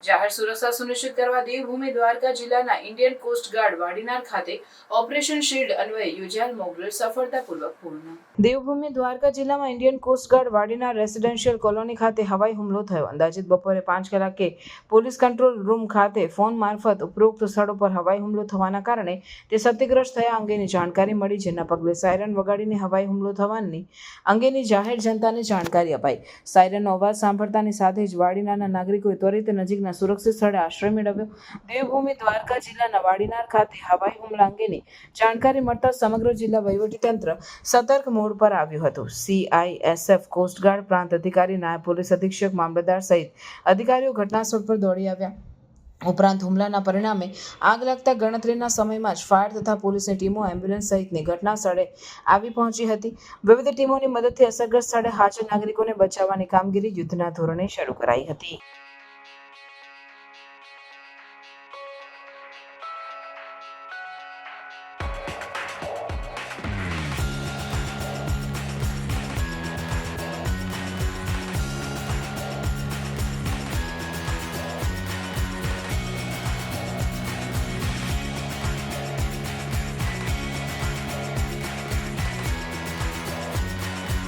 જાહેર સુરક્ષા સુનિશ્ચિત કરવા દેવભૂમિ દ્વારકા જિલ્લાના ઇન્ડિયન કોસ્ટ ગાર્ડ વાડીનાર ખાતે ઓપરેશન શિલ્ડ અન્વયે યોજાયેલ મોકડ્રીલ સફળતાપૂર્વક પૂર્ણ। દેવભૂમિ દ્વારકા જિલ્લામાં Indian coast guard Vadinar residential colony ખાતે હવાઈ હુમલો થયો। અંદાજિત બપોરે 5 કલાકે પોલીસ કંટ્રોલ રૂમ ખાતે ફોન મારફત ઉપરોક્ત સ્થળો પર હવાઈ હુમલો થવાના કારણે તે ક્ષતિગ્રસ્ત થયા અંગેની જાણકારી મળી, જેના પગલે સાયરન વગાડીને હવાઈ હુમલો થવાની અંગેની જાહેર જનતાને જાણકારી અપાઈ। સાયરનનો અવાજ સાંભળતાની સાથે જ વાડીનારના નાગરિકોએ ત્વરિત નજીકના સુરક્ષિત સ્થળે આશ્રય મેળવ્યો। દેવભૂમિ દ્વારકા જિલ્લાના વાડીનાર ખાતે હવાઈ હુમલા અંગેની જાણકારી મળતા સમગ્ર જિલ્લા વહીવટીતંત્ર સતર્ક મોડ પર આવ્યું હતું। CISF કોસ્ટગાર્ડ પ્રાંત અધિકારી, નાયબ પોલીસ અધિક્ષક, મામલતદાર સહિત અધિકારીઓ ઘટનાસ્થળ પર દોડી આવ્યા। ઉપરાંત હુમલાના પરિણામે આગ લાગતા ગણતરીના સમયમાં જ ફાયર તથા પોલીસની ટીમો, એમ્બ્યુલન્સ સહિતની ઘટના સ્થળે આવી પહોંચી હતી। વિવિધ ટીમોની મદદથી અસરગ્રસ્ત સ્થળે હાજર નાગરિકોને બચાવવાની કામગીરી યુદ્ધના ધોરણે શરૂ કરાઈ હતી।